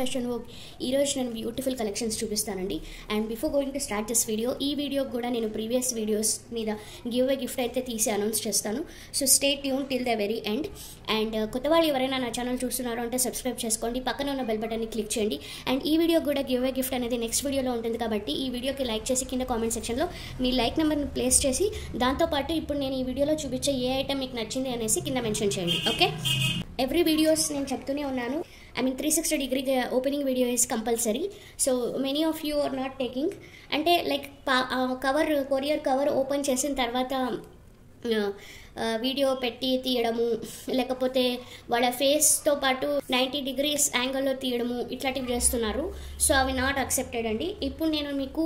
Fashion work ఈరోజు నేను beautiful collections చూపిస్తానండి. And before going to start this video, ఈ వీడియో కూడా నేను ప్రీవియస్ వీడియోస్ మీద గివ్ అవే గిఫ్ట్ అయితే తీసి అనౌన్స్ చేస్తాను. So stay tune till the very end. And కొత్త వాళ్ళు ఎవరైనా నా ఛానల్ చూస్తున్నారో అంటే సబ్స్క్రైబ్ చేసుకోండి, పక్కన ఉన్న బెల్ బటన్ని క్లిక్ చేయండి. అండ్ ఈ వీడియో కూడా గివ్ అవే గిఫ్ట్ అనేది నెక్స్ట్ వీడియోలో ఉంటుంది కాబట్టి ఈ వీడియోకి లైక్ చేసి కింద కామెంట్ సెక్షన్లో మీ లైక్ నెంబర్ని ప్లేస్ చేసి దాంతోపాటు ఇప్పుడు నేను ఈ వీడియోలో చూపించే ఏ ఐటమ్ మీకు నచ్చింది అనేసి కింద మెన్షన్ చేయండి. ఓకే, ఎవ్రీ వీడియోస్ నేను చెప్తూనే ఉన్నాను. 360 degree opening video is compulsory. So many of you are not taking. అంటే లైక్ కొరియర్ కవర్ ఓపెన్ చేసిన తర్వాత వీడియో పెట్టి తీయడము, లేకపోతే వాళ్ళ ఫేస్తో పాటు 90 degrees యాంగిల్లో తీయడము, ఇట్లాంటివి చేస్తున్నారు. సో అవి నాట్ అక్సెప్టెడ్ అండి. ఇప్పుడు నేను మీకు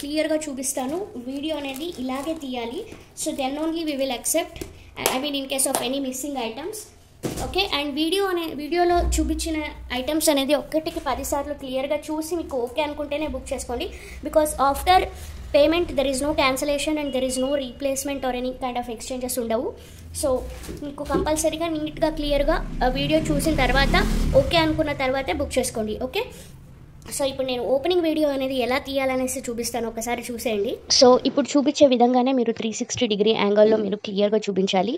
క్లియర్గా చూపిస్తాను. వీడియో అనేది ఇలాగే తీయాలి. So then only we will accept, in case of any missing items. Okay, and వీడియోలో చూపించిన ఐటమ్స్ అనేది ఒక్కటికి 10 సార్లు క్లియర్గా చూసి మీకు ఓకే అనుకుంటేనే బుక్ చేసుకోండి. Because after payment there is no cancellation and there is no replacement or any kind of exchanges ఉండవు. సో మీకు కంపల్సరీగా నీట్గా క్లియర్గా వీడియో చూసిన తర్వాత ఓకే అనుకున్న తర్వాతే బుక్ చేసుకోండి. ఓకే, సో ఇప్పుడు నేను ఓపెనింగ్ వీడియో అనేది ఎలా తీయాలనేసి చూపిస్తాను, ఒకసారి చూసేయండి. సో ఇప్పుడు చూపించే విధంగానే మీరు 360 degree యాంగిల్లో మీరు క్లియర్గా చూపించాలి.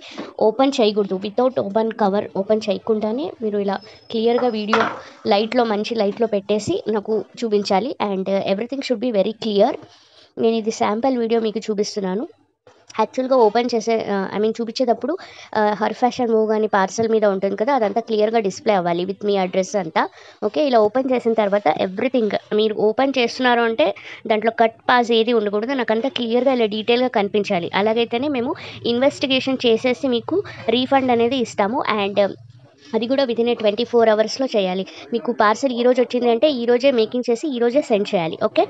ఓపెన్ చేయకూడదు, వితౌట్ ఓపెన్ కవర్ ఓపెన్ చేయకుండానే మీరు ఇలా క్లియర్గా వీడియో లైట్లో, మంచి లైట్లో పెట్టేసి నాకు చూపించాలి. And everything should be very clear. నేను ఇది శాంపుల్ వీడియో మీకు చూపిస్తున్నాను. యాక్చువల్గా ఓపెన్ చేసే చూపించేటప్పుడు హర్ ఫ్యాషన్ మూవ్ కానీ పార్సల్ మీద ఉంటుంది కదా, అదంతా క్లియర్గా డిస్ప్లే అవ్వాలి విత్ మీ అడ్రస్ అంతా. ఓకే, ఇలా ఓపెన్ చేసిన తర్వాత ఎవ్రీథింగ్ మీరు ఓపెన్ చేస్తున్నారు అంటే దాంట్లో కట్ పాస్ ఏది ఉండకూడదు, నాకంతా క్లియర్గా ఇలా డీటెయిల్గా కనిపించాలి. అలాగైతేనే మేము ఇన్వెస్టిగేషన్ చేసేసి మీకు రీఫండ్ అనేది ఇస్తాము. అండ్ అది కూడా వితిన్ 24 hours చేయాలి. మీకు పార్సల్ ఈరోజు వచ్చింది అంటే ఈరోజే మేకింగ్ చేసి ఈరోజే సెండ్ చేయాలి. ఓకే,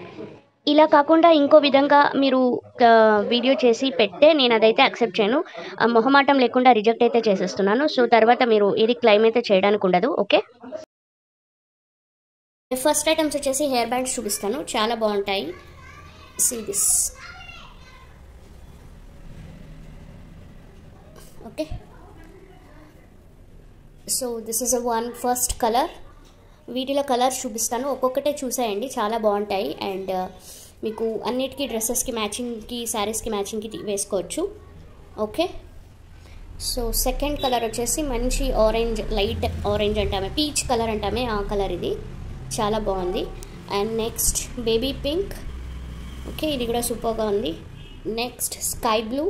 ఇలా కాకుండా ఇంకో విధంగా మీరు వీడియో చేసి పెడితే నేను అదైతే యాక్సెప్ట్ చేయను. మొహమాటం లేకుండా రిజెక్ట్ అయితే చేసేస్తున్నాను. సో తర్వాత మీరు ఏది క్లెయిమ్ అయితే చేయడానికి ఉండదు. ఓకే, ఫస్ట్ ఐటమ్స్ వచ్చేసి హెయిర్ బ్యాండ్స్ చూపిస్తాను, చాలా బాగుంటాయి. See this. Okay, so this is one first colour. వీటిలో కలర్స్ చూపిస్తాను, ఒక్కొక్కటే చూసేయండి, చాలా బాగుంటాయి. అండ్ మీకు అన్నిటికీ డ్రెస్సెస్కి మ్యాచింగ్కి, శారీస్కి మ్యాచింగ్కి వేసుకోవచ్చు. ఓకే, సో సెకండ్ కలర్ వచ్చేసి మంచి ఆరెంజ్, లైట్ ఆరెంజ్ అంటామే, పీచ్ కలర్ అంటామే, ఆ కలర్ ఇది చాలా బాగుంది. And next baby pink. Okay, ఇది కూడా సూపర్గా ఉంది. Next sky blue.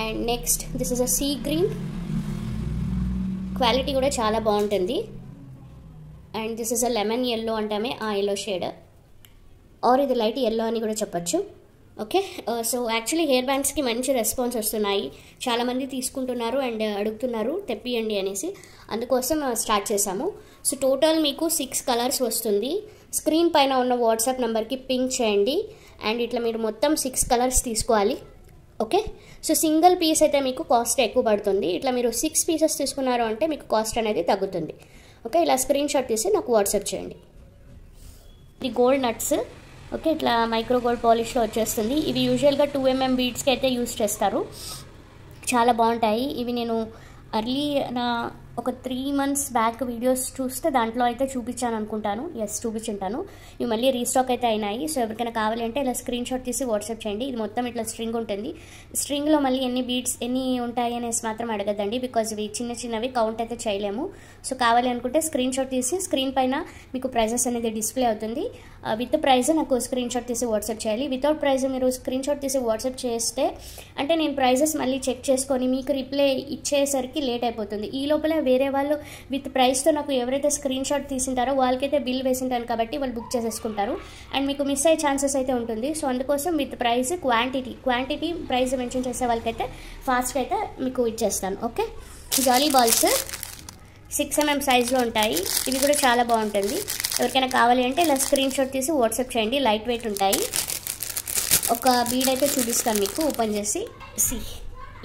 And next this is a sea green, quality కూడా చాలా బాగుంటుంది. And this is a lemon yellow అంటామే, ఆ ఎల్లో షేడ్, ఆర్ ఇది లైట్ ఎల్లో అని కూడా చెప్పచ్చు. ఓకే, సో యాక్చువల్లీ హెయిర్ బ్యాండ్స్కి మంచి రెస్పాన్స్ వస్తున్నాయి, చాలామంది తీసుకుంటున్నారు అండ్ అడుగుతున్నారు తెప్పియండి అనేసి, అందుకోసం స్టార్ట్ చేశాము. సో టోటల్ మీకు 6 కలర్స్ వస్తుంది. స్క్రీన్ పైన ఉన్న వాట్సాప్ నెంబర్కి పింక్ చేయండి. అండ్ ఇట్లా మీరు మొత్తం 6 కలర్స్ తీసుకోవాలి. ఓకే, సో సింగిల్ పీస్ అయితే మీకు కాస్ట్ ఎక్కువ పడుతుంది. ఇట్లా మీరు 6 pieces తీసుకున్నారు అంటే మీకు కాస్ట్ అనేది తగ్గుతుంది. ఓకే, ఇలా స్క్రీన్ షాట్ తీసి నాకు వాట్సాప్ చేయండి. ఇది గోల్డ్ నట్స్. ఓకే, ఇట్లా మైక్రో గోల్డ్ పాలిష్లో వచ్చేస్తుంది. ఇవి యూజువల్గా 2mm బీడ్స్కి అయితే యూజ్ చేస్తారు, చాలా బాగుంటాయి. ఇవి నేను అర్లీ ఒక 3 months బ్యాక్ వీడియోస్ చూస్తే దాంట్లో అయితే చూపించాను అనుకుంటాను. ఎస్, చూపించుంటాను. ఇవి మళ్ళీ రీస్టాక్ అయితే అయినాయి. సో ఎవరికైనా కావాలి అంటే ఇలా స్క్రీన్ షాట్ తీసి వాట్సాప్ చేయండి. ఇది మొత్తం ఇట్లా స్ట్రింగ్ ఉంటుంది. స్ట్రింగ్లో మళ్ళీ ఎన్ని బీడ్స్ ఎన్ని ఉంటాయి అనేసి మాత్రం అడగద్దండి, బికాజ్ ఇవి చిన్న చిన్నవి కౌంట్ అయితే చేయలేము. సో కావాలి అనుకుంటే స్క్రీన్ షాట్ తీసి స్క్రీన్ పైన మీకు ప్రైజెస్ అనేది డిస్ప్లే అవుతుంది. విత్ ప్రైజ్ నాకు స్క్రీన్ షాట్ తీసి వాట్సాప్ చేయాలి. వితౌట్ ప్రైజ్ మీరు స్క్రీన్ షాట్ తీసి వాట్సాప్ చేస్తే అంటే నేను ప్రైజెస్ మళ్ళీ చెక్ చేసుకొని మీకు రిప్లై ఇచ్చేసరికి లేట్ అయిపోతుంది. ఈ లోపల వేరే వాళ్ళు విత్ ప్రైస్తో నాకు ఎవరైతే స్క్రీన్ షాట్ తీసింటారో వాళ్ళకైతే బిల్ వేసింటాను కాబట్టి వాళ్ళు బుక్ చేసేసుకుంటారు అండ్ మీకు మిస్ అయ్యే ఛాన్సెస్ అయితే ఉంటుంది. సో అందుకోసం with price quantity price mention చేసే వాళ్ళకైతే ఫాస్ట్గా అయితే మీకు ఇచ్చేస్తాను. ఓకే, జాలీ బాల్స్ 6mm సైజ్లో ఉంటాయి. ఇవి కూడా చాలా బాగుంటుంది. ఎవరికైనా కావాలి అంటే ఇలా స్క్రీన్ షాట్ తీసి వాట్సాప్ చేయండి. లైట్ వెయిట్ ఉంటాయి. ఒక బీడ్ అయితే చూపిస్తాను మీకు ఓపెన్ చేసి.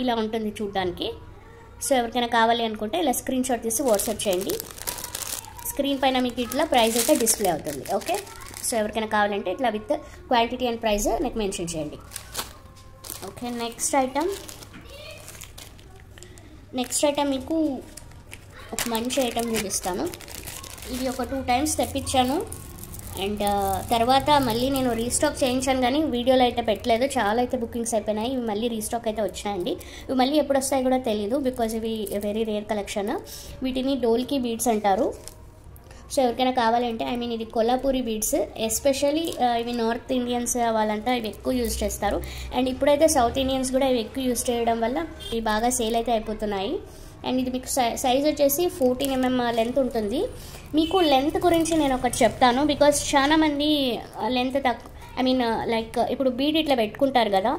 ఇలా ఉంటుంది చూడడానికి. సో ఎవరికైనా కావాలి అనుకుంటే ఇలా స్క్రీన్ షాట్ తీసి వాట్సాప్ చేయండి. స్క్రీన్ పైన మీకు ఇట్లా ప్రైస్ అయితే డిస్ప్లే అవుతుంది. ఓకే, సో ఎవరికైనా కావాలంటే ఇట్లా విత్ క్వాంటిటీ అండ్ ప్రైస్ నాకు మెన్షన్ చేయండి. ఓకే, నెక్స్ట్ ఐటమ్ మీకు ఒక మంచి ఐటమ్ చూపిస్తాను. ఇది ఒక 2 times తెప్పించాను అండ్ తర్వాత మళ్ళీ నేను రీస్టాక్ చేయించాను కానీ వీడియోలో అయితే పెట్టలేదు. చాలా అయితే బుకింగ్స్ అయిపోయినాయి. ఇవి మళ్ళీ రీస్టాక్ అయితే వచ్చాయండి. ఇవి మళ్ళీ ఎప్పుడు వస్తాయో కూడా తెలియదు బికాజ్ ఇవి వెరీ రేర్ కలెక్షన్. వీటిని డోల్కి బీడ్స్ అంటారు. సో ఎవరికైనా కావాలంటే ఇది కొల్లాపూరి బీడ్స్, ఎస్పెషల్లీ ఇవి నార్త్ ఇండియన్స్ వాళ్ళంతా ఇవి ఎక్కువ యూజ్ చేస్తారు. అండ్ ఇప్పుడైతే సౌత్ ఇండియన్స్ కూడా ఇవి ఎక్కువ యూజ్ చేయడం వల్ల ఇవి బాగా సేల్ అయితే అయిపోతున్నాయి. అండ్ ఇది మీకు సైజ్ వచ్చేసి 14 mm లెంత్ ఉంటుంది. మీకు లెంత్ గురించి నేను ఒకటి చెప్తాను బికాజ్ చాలా మంది లెంత్ తక్కువ లైక్ ఇప్పుడు బీడ్ ఇట్లా పెట్టుకుంటారు కదా.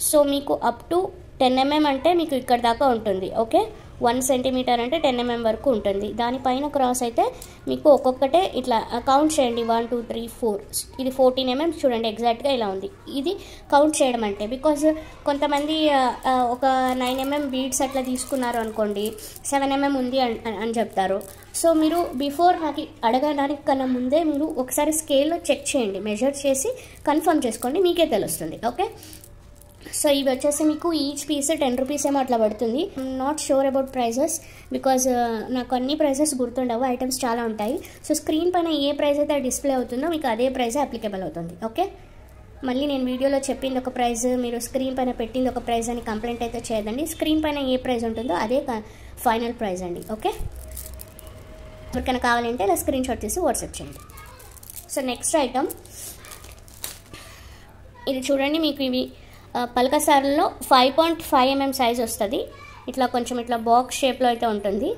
సో మీకు అప్ టు 10 mm అంటే మీకు ఇక్కడ దాకా ఉంటుంది. ఓకే, 1 centimeter అంటే 10 mm వరకు ఉంటుంది. దానిపైన క్రాస్ అయితే మీకు ఒక్కొక్కటే ఇట్లా కౌంట్ చేయండి. 1 2 3 4 ఇది 14 mm చూడండి, ఎగ్జాక్ట్గా ఇలా ఉంది. ఇది కౌంట్ చేయడం అంటే బికాజ్ కొంతమంది ఒక 9 mm బీడ్స్ అట్లా తీసుకున్నారు అనుకోండి, 7 mm ఉంది అని చెప్తారు. సో మీరు బిఫోర్ నాకు అడగడానికి కన్నా ముందే మీరు ఒకసారి స్కేల్లో చెక్ చేయండి, మెజర్ చేసి కన్ఫర్మ్ చేసుకోండి, మీకే తెలుస్తుంది. ఓకే, సో ఇవి వచ్చేసి మీకు ఈచ్ పీస్ 10 rupees ఏమో అట్లా పడుతుంది. Not sure about prices because నాకు అన్ని ప్రైజెస్ గుర్తుండవు, ఐటమ్స్ చాలా ఉంటాయి. సో స్క్రీన్ పైన ఏ ప్రైస్ అయితే డిస్ప్లే అవుతుందో మీకు అదే ప్రైస్ అప్లికేబుల్ అవుతుంది. ఓకే, మళ్ళీ నేను వీడియోలో చెప్పింది ఒక ప్రైస్, మీరు స్క్రీన్ పైన పెట్టింది ఒక ప్రైస్ అని కంప్లైంట్ అయితే చేయదండి. స్క్రీన్ పైన ఏ ప్రైస్ ఉంటుందో అదే ఫైనల్ ప్రైస్ అండి. ఓకే, ఎవరికైనా కావాలంటే ఇలా స్క్రీన్ షాట్ తీసి వాట్సాప్ చేయండి. సో నెక్స్ట్ ఐటమ్ ఇది చూడండి. మీకు ఇవి పలకసార్లో 5.5 mm సైజ్ వస్తుంది. ఇట్లా కొంచెం ఇట్లా బాక్స్ షేప్లో అయితే ఉంటుంది.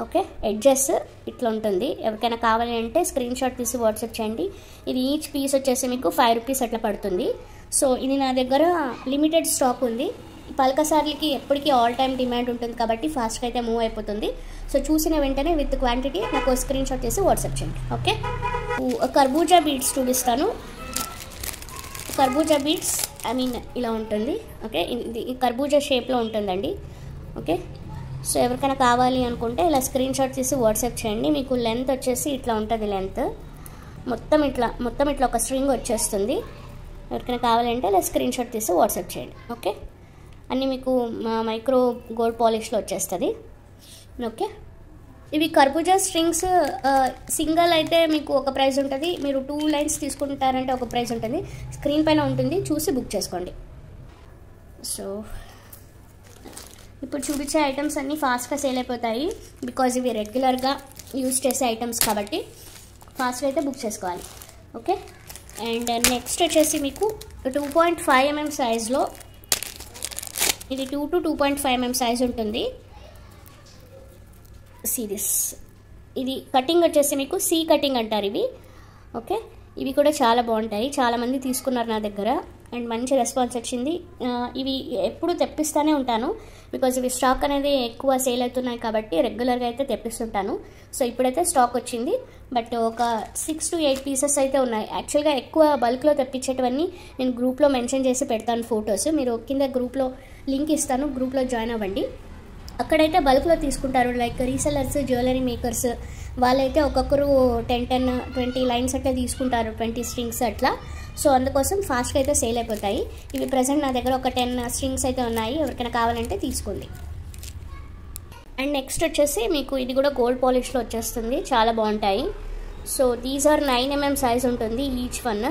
ఓకే, ఎడ్జెస్ ఇట్లా ఉంటుంది. ఎవరికైనా కావాలి అంటే స్క్రీన్ షాట్ తీసి వాట్సాప్ చేయండి. ఇది ఈచ్ పీస్ వచ్చేసి మీకు 5 rupees అట్లా పడుతుంది. సో ఇది నా దగ్గర లిమిటెడ్ స్టాక్ ఉంది. పలకసార్లకి ఎప్పటికీ ఆల్ టైమ్ డిమాండ్ ఉంటుంది కాబట్టి ఫాస్ట్గా అయితే మూవ్ అయిపోతుంది. సో చూసిన వెంటనే విత్ క్వాంటిటీ నాకు స్క్రీన్ షాట్ తీసి వాట్సాప్ చేయండి. ఓకే, కర్బూజా బీడ్స్ చూపిస్తాను. కర్బూజా బీడ్స్ ఇలా ఉంటుంది. ఓకే, ఇది కర్బూజా షేప్లో ఉంటుందండి. ఓకే, సో ఎవరికైనా కావాలి అనుకుంటే ఇలా స్క్రీన్ షాట్ తీసి వాట్సాప్ చేయండి. మీకు లెంత్ వచ్చేసి ఇట్లా ఉంటుంది. లెంత్ మొత్తం ఇట్లా ఒక స్ట్రింగ్ వచ్చేస్తుంది. ఎవరికైనా కావాలంటే ఇలా స్క్రీన్ షాట్ తీసి వాట్సాప్ చేయండి. ఓకే, అన్నీ మీకు మైక్రో గోల్డ్ పాలిష్లో వచ్చేస్తుంది. ఓకే, ఇవి కర్బూజా స్ట్రింగ్స్ సింగల్ అయితే మీకు ఒక ప్రైస్ ఉంటుంది, మీరు 2 lines తీసుకుంటారంటే ఒక ప్రైస్ ఉంటుంది. స్క్రీన్ పైన ఉంటుంది, చూసి బుక్ చేసుకోండి. సో ఇప్పుడు చూపించే ఐటమ్స్ అన్నీ ఫాస్ట్గా సేల్ అయిపోతాయి బికాజ్ ఇవి రెగ్యులర్గా యూజ్ చేసే ఐటమ్స్ కాబట్టి ఫాస్ట్గా అయితే బుక్ చేసుకోవాలి. ఓకే, అండ్ నెక్స్ట్ వచ్చేసి మీకు 2.5 mm సైజ్లో ఇది 2 to 2.5 mm సైజ్ ఉంటుంది. సిరీస్ ఇది కటింగ్ వచ్చేసి మీకు సీ కటింగ్ అంటారు ఇవి. ఓకే, ఇవి కూడా చాలా బాగుంటాయి. చాలామంది తీసుకున్నారు నా దగ్గర అండ్ మంచి రెస్పాన్స్ వచ్చింది. ఇవి ఎప్పుడు తెప్పిస్తూనే ఉంటాను బికాజ్ ఇవి స్టాక్ అనేది ఎక్కువ సేల్ అవుతున్నాయి కాబట్టి రెగ్యులర్గా అయితే తెప్పిస్తుంటాను. సో ఇప్పుడైతే స్టాక్ వచ్చింది, బట్ ఒక 6 to 8 pieces అయితే ఉన్నాయి. యాక్చువల్గా ఎక్కువ బల్క్లో తెప్పించేటివన్నీ నేను గ్రూప్లో మెన్షన్ చేసి పెడతాను ఫొటోస్. మీరు కింద గ్రూప్లో లింక్ ఇస్తాను, గ్రూప్లో జాయిన్ అవ్వండి. అక్కడైతే బల్క్లో తీసుకుంటారు. లైక్ రీసెల్లర్స్, జ్యువెలరీ మేకర్స్ వాళ్ళైతే ఒక్కొక్కరు 10-20 lines అట్లా తీసుకుంటారు, 20 strings అట్లా. సో అందుకోసం ఫాస్ట్గా అయితే సేల్ అయిపోతాయి. ఇవి ప్రజెంట్ నా దగ్గర ఒక 10 strings అయితే ఉన్నాయి. ఎవరికైనా కావాలంటే తీసుకోండి. అండ్ నెక్స్ట్ వచ్చేసి మీకు ఇది కూడా గోల్డ్ పాలిష్లో వచ్చేస్తుంది, చాలా బాగుంటాయి. So these are 9 mm size ఉంటుంది ఈచ్ వన్.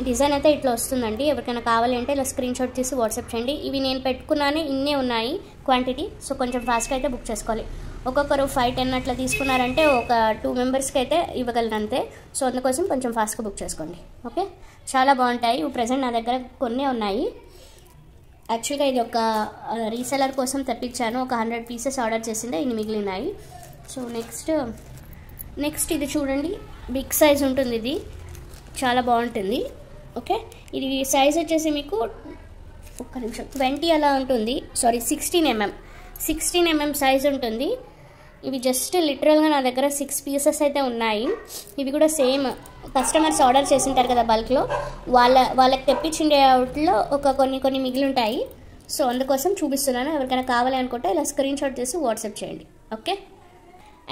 డిజైన్ అయితే ఇట్లా వస్తుందండి. ఎవరికైనా కావాలి అంటే ఇలా స్క్రీన్ షాట్ తీసి వాట్సాప్ చేయండి. ఇవి నేను పెట్టుకున్నాను, ఇన్నే ఉన్నాయి క్వాంటిటీ. సో కొంచెం ఫాస్ట్గా అయితే బుక్ చేసుకోవాలి. ఒక్కొక్కరు 5-10 అట్లా తీసుకున్నారంటే ఒక 2 members అయితే ఇవ్వగలను అంతే. సో అందుకోసం కొంచెం ఫాస్ట్గా బుక్ చేసుకోండి. ఓకే, చాలా బాగుంటాయి. ఇవి ప్రజెంట్ నా దగ్గర కొన్నే ఉన్నాయి. యాక్చువల్గా ఇది ఒక రీసెలర్ కోసం తెప్పించాను. ఒక 100 pieces ఆర్డర్ చేసిందే, ఇన్ని మిగిలినాయి. సో నెక్స్ట్ ఇది చూడండి, బిగ్ సైజ్ ఉంటుంది. ఇది చాలా బాగుంటుంది. ఓకే, ఇది సైజ్ వచ్చేసి మీకు ఒక్క నిమిషం 20 అలా ఉంటుంది. సారీ 16 mm సైజ్ ఉంటుంది. ఇవి జస్ట్ లిటరల్గా నా దగ్గర 6 pieces అయితే ఉన్నాయి. ఇవి కూడా సేమ్ కస్టమర్స్ ఆర్డర్ చేసింటారు కదా బల్క్లో, వాళ్ళకి తెప్పించిండే అవుట్లో ఒక కొన్ని మిగిలి ఉంటాయి. సో అందుకోసం చూపిస్తున్నాను. ఎవరికైనా కావాలి అనుకుంటే ఇలా స్క్రీన్ షాట్ చేసి వాట్సాప్ చేయండి. ఓకే,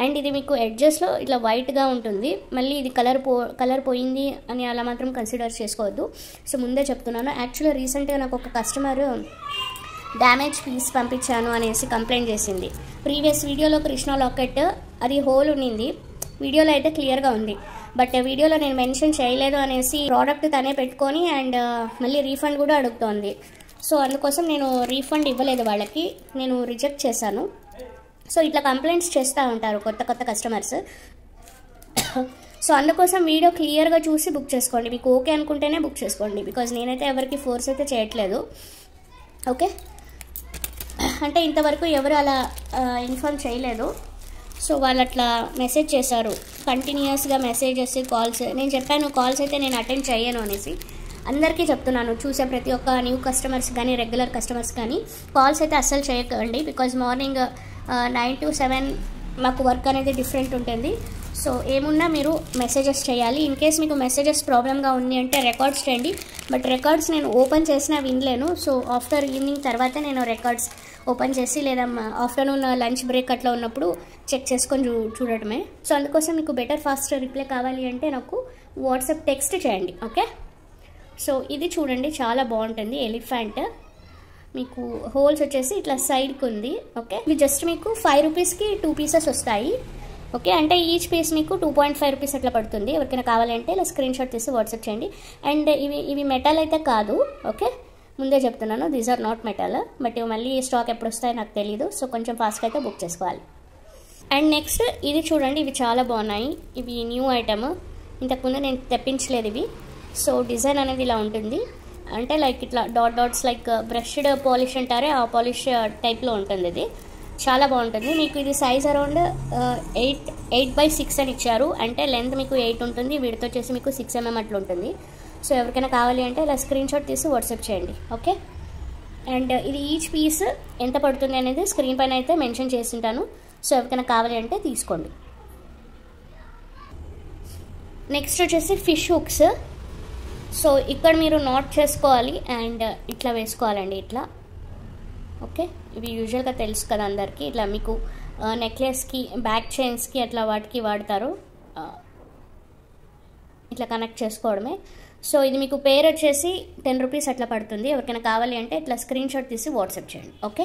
అండ్ ఇది మీకు ఎడ్జెస్లో ఇట్లా వైట్గా ఉంటుంది. మళ్ళీ ఇది కలర్ పోయింది అని అలా మాత్రం కన్సిడర్ చేసుకోవద్దు. సో ముందే చెప్తున్నాను. యాక్చువల్గా రీసెంట్గా నాకు ఒక కస్టమర్ డ్యామేజ్ పీస్ పంపించాను అనేసి కంప్లైంట్ చేసింది. ప్రీవియస్ వీడియోలో కృష్ణ లాకెట్ అది హోల్ ఉన్నింది, వీడియోలో అయితే క్లియర్గా ఉంది. బట్ వీడియోలో నేను మెన్షన్ చేయలేదు అనేసి ప్రోడక్ట్ తనే పెట్టుకొని అండ్ మళ్ళీ రీఫండ్ కూడా అడుగుతోంది. సో అందుకోసం నేను రీఫండ్ ఇవ్వలేదు వాళ్ళకి, నేను రిజెక్ట్ చేశాను. సో ఇట్లా కంప్లైంట్స్ చేస్తూ ఉంటారు కొత్త కస్టమర్స్. సో అందుకోసం వీడియో క్లియర్గా చూసి బుక్ చేసుకోండి. మీకు ఓకే అనుకుంటేనే బుక్ చేసుకోండి, బికాజ్ నేనైతే ఎవరికి ఫోర్స్ అయితే చేయట్లేదు. ఓకే, అంటే ఇంతవరకు ఎవరు అలా ఇన్ఫార్మ్ చేయలేదు. సో వాళ్ళు అట్లా మెసేజ్ చేశారు, కంటిన్యూస్గా మెసేజెస్, కాల్స్. నేను చెప్పాను కాల్స్ అయితే నేను అటెండ్ చేయను అనేసి. అందరికీ చెప్తున్నాను, చూసే ప్రతి ఒక్క న్యూ కస్టమర్స్ కానీ రెగ్యులర్ కస్టమర్స్ కానీ కాల్స్ అయితే అస్సలు చేయకండి. బికాజ్ మార్నింగ్ 9 to 7 మాకు వర్క్ అనేది డిఫరెంట్ ఉంటుంది. సో ఏమున్నా మీరు మెసేజెస్ చేయాలి. ఇన్ కేస్ మీకు మెసేజెస్ ప్రాబ్లమ్గా ఉంది అంటే రికార్డ్స్ చేయండి. బట్ రికార్డ్స్ నేను ఓపెన్ చేసినా వినలేను. సో ఆఫ్టర్ ఈవినింగ్ తర్వాత నేను రికార్డ్స్ ఓపెన్ చేసి లేదా ఆఫ్టర్నూన్ లంచ్ బ్రేక్ అట్లా ఉన్నప్పుడు చెక్ చేసుకొని చూడటమే. సో అందుకోసం మీకు బెటర్ ఫాస్ట్ రిప్లై కావాలి అంటే నాకు వాట్సాప్ టెక్స్ట్ చేయండి. ఓకే, సో ఇది చూడండి చాలా బాగుంటుంది. ఎలిఫెంట్ మీకు హోల్స్ వచ్చేసి ఇట్లా సైడ్కి ఉంది. ఓకే, ఇవి జస్ట్ మీకు 5 రూపీస్కి 2 పీసెస్ వస్తాయి. ఓకే, అంటే ఈచ్ పీస్ మీకు 2.5 రూపీస్ అట్లా పడుతుంది. ఎవరికైనా కావాలంటే ఇలా స్క్రీన్ షాట్ తీసి వాట్సాప్ చేయండి. అండ్ ఇవి మెటల్ అయితే కాదు. ఓకే, ముందే చెప్తున్నాను, these are not metal. But ఇవి మళ్ళీ స్టాక్ ఎప్పుడు వస్తాయో నాకు తెలీదు. సో కొంచెం ఫాస్ట్గా అయితే బుక్ చేసుకోవాలి. అండ్ నెక్స్ట్ ఇది చూడండి, ఇవి చాలా బాగున్నాయి. ఇవి న్యూ ఐటమ్, ఇంతకుముందు నేను తెప్పించలేదు ఇవి. సో డిజైన్ అనేది ఇలా ఉంటుంది, అంటే లైక్ ఇట్లా డాట్స్ లైక్ బ్రష్డ్ పాలిష్ అంటారే ఆ పాలిష్ టైప్లో ఉంటుంది. ఇది చాలా బాగుంటుంది. మీకు ఇది సైజ్ అరౌండ్ 8x6 అని ఇచ్చారు. అంటే లెంత్ మీకు 8 ఉంటుంది, విడ్త్ వచ్చేసి మీకు 6 mm అట్లా ఉంటుంది. సో ఎవరికైనా కావాలి అంటే ఇలా స్క్రీన్ షాట్ తీసి వాట్సాప్ చేయండి. ఓకే, అండ్ ఇది ఈచ్ పీస్ ఎంత పడుతుంది అనేది స్క్రీన్ పైన అయితే మెన్షన్ చేసి ఉంటాను. సో ఎవరికైనా కావాలి అంటే తీసుకోండి. నెక్స్ట్ వచ్చేసి ఫిష్ హుక్స్. సో ఇక్కడ మీరు నాట్ చేసుకోవాలి అండ్ ఇట్లా వేసుకోవాలండి, ఇట్లా. ఓకే, ఇవి యూజువల్గా తెలుసు కదా అందరికీ, ఇట్లా మీకు నెక్లెస్కి, బ్యాక్ చైన్స్కి అట్లా వాటికి వాడతారు. ఇట్లా కనెక్ట్ చేసుకోవడమే. సో ఇది మీకు పేరు వచ్చేసి 10 రూపీస్ అట్లా పడుతుంది. ఎవరికైనా కావాలి అంటే ఇట్లా స్క్రీన్ షాట్ తీసి వాట్సాప్ చేయండి. ఓకే,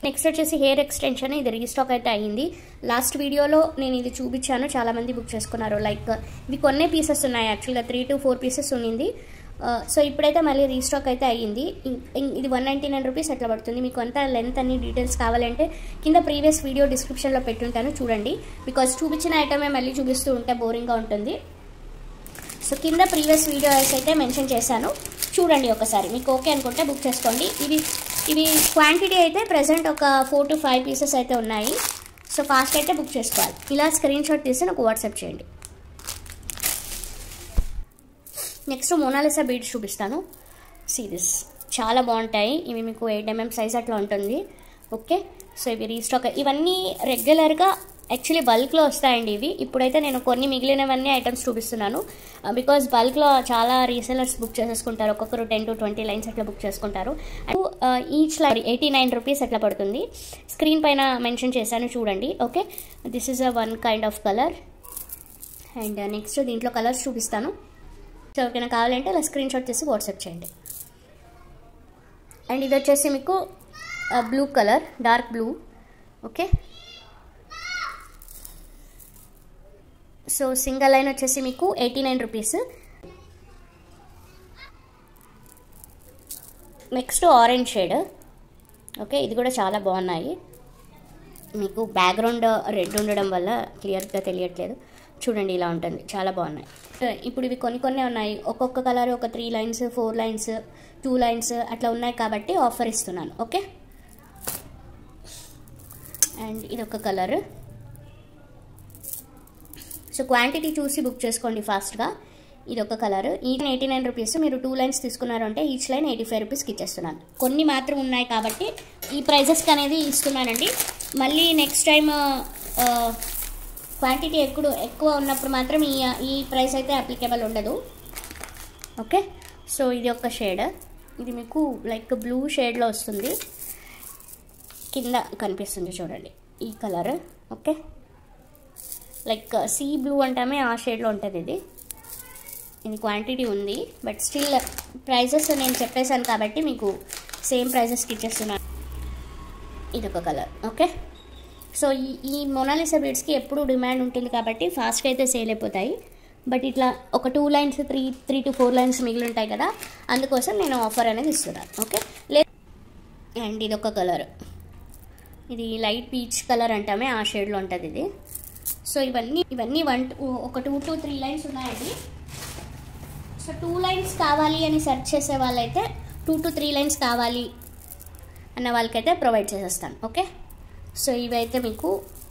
నెక్స్ట్ వచ్చేసి హెయిర్ ఎక్స్టెన్షన్. ఇది రీస్టాక్ అయితే అయ్యింది. లాస్ట్ వీడియోలో నేను ఇది చూపించాను, చాలామంది బుక్ చేసుకున్నారు. లైక్ ఇవి కొన్నే పీసెస్ ఉన్నాయి, యాక్చువల్గా 3 to 4 పీసెస్ ఉన్నింది. సో ఇప్పుడైతే మళ్ళీ రీస్టాక్ అయితే అయ్యింది. ఇది 199 రూపీస్ అట్లా పడుతుంది. మీకు అంతా లెంత్ అన్ని డీటెయిల్స్ కావాలంటే కింద ప్రీవియస్ వీడియో డిస్క్రిప్షన్లో పెట్టుంటాను, చూడండి. బికాజ్ చూపించిన ఐటమే మళ్ళీ చూపిస్తూ ఉంటే బోరింగ్గా ఉంటుంది. సో కింద ప్రీవియస్ వీడియోస్ అయితే మెన్షన్ చేశాను, చూడండి ఒకసారి. మీకు ఓకే అనుకుంటే బుక్ చేసుకోండి. ఇవి క్వాంటిటీ అయితే ప్రజెంట్ ఒక 4 to 5 పీసెస్ అయితే ఉన్నాయి. సో ఫాస్ట్ అయితే బుక్ చేసుకోవాలి. ఇలా స్క్రీన్ షాట్ తీసి నాకు వాట్సాప్ చేయండి. నెక్స్ట్ మోనాలిసా బీడ్స్ చూపిస్తాను. సీరీస్ చాలా బాగుంటాయి. ఇవి మీకు 8 mm సైజ్ అట్లా ఉంటుంది. ఓకే, సో ఇవి రీస్టాక్. ఇవన్నీ రెగ్యులర్గా యాక్చువల్లీ బల్క్లో వస్తాయండి ఇవి. ఇప్పుడైతే నేను కొన్ని మిగిలినవన్నీ ఐటమ్స్ చూపిస్తున్నాను. బికాజ్ బల్క్లో చాలా రీసెలర్స్ బుక్ చేసేసుకుంటారు. ఒక్కొక్కరు 10 to 20 లైన్స్ అట్లా బుక్ చేసుకుంటారు. ఈచ్ లైన్ 89 రూపీస్ అట్లా పడుతుంది. స్క్రీన్ పైన మెన్షన్ చేశాను, చూడండి. Okay, this is a one kind of colour. And next దీంట్లో కలర్స్ చూపిస్తాను. సో ఎవరికైనా కావాలంటే అలా స్క్రీన్ షాట్ తీసి వాట్సాప్ చేయండి. అండ్ ఇది వచ్చేసి మీకు blue colour, dark blue. Okay, so single line వచ్చేసి మీకు 89 rupees. Next orange shade. Okay, ఇది కూడా చాలా బాగున్నాయి. మీకు బ్యాక్గ్రౌండ్ రెడ్ ఉండడం వల్ల క్లియర్గా తెలియట్లేదు, చూడండి ఇలా ఉంటుంది, చాలా బాగున్నాయి. ఇప్పుడు ఇవి కొన్ని ఉన్నాయి, ఒక్కొక్క కలర్ ఒక 3 లైన్స్ 4 లైన్స్ 2 లైన్స్ అట్లా ఉన్నాయి కాబట్టి ఆఫర్ ఇస్తున్నాను. ఓకే, అండ్ ఇది ఒక కలర్. సో క్వాంటిటీ చూసి బుక్ చేసుకోండి ఫాస్ట్గా. ఇది ఒక కలర్. Each 89 rupees. మీరు 2 లైన్స్ తీసుకున్నారు అంటే ఈచ్ లైన్ 85 రూపీస్కి ఇచ్చేస్తున్నాను. కొన్ని మాత్రం ఉన్నాయి కాబట్టి ఈ ప్రైజెస్కి అనేది ఇస్తున్నానండి. మళ్ళీ నెక్స్ట్ టైం క్వాంటిటీ ఎక్కువ ఉన్నప్పుడు మాత్రం ఈ ప్రైస్ అయితే అప్లికేబుల్ ఉండదు. ఓకే, సో ఇది ఒక షేడ్. ఇది మీకు లైక్ బ్లూ షేడ్లో వస్తుంది, కింద కనిపిస్తుంది చూడండి ఈ కలర్. ఓకే, లైక్ సీ బ్లూ అంటామే ఆ షేడ్లో ఉంటుంది. ఇది క్వాంటిటీ ఉంది, బట్ స్టిల్ ప్రైజెస్ నేను చెప్పేశాను కాబట్టి మీకు సేమ్ ప్రైజెస్కి ఇచ్చేస్తున్నాను. ఇదొక కలర్. ఓకే, సో ఈ మొనాలిసా బీడ్స్కి ఎప్పుడు డిమాండ్ ఉంటుంది కాబట్టి ఫాస్ట్గా అయితే సేల్ అయిపోతాయి. బట్ ఇట్లా ఒక 2 లైన్స్ 3 to 4 లైన్స్ మిగిలి ఉంటాయి కదా, అందుకోసం నేను ఆఫర్ అనేది ఇస్తున్నాను. ఓకే, అండ్ ఇదొక కలర్, ఇది లైట్ పీచ్ కలర్ అంటామే, ఆ షేడ్లో ఉంటుంది ఇది. సో ఇవన్నీ ఒక 2 to 3 లైన్స్ ఉన్నాయండి. సో 2 లైన్స్ కావాలి అని సెర్చ్ చేసే వాళ్ళైతే 2 to 3 లైన్స్ కావాలి అన్న వాళ్ళకైతే ప్రొవైడ్ చేసేస్తాను. ఓకే, సో ఇవైతే మీకు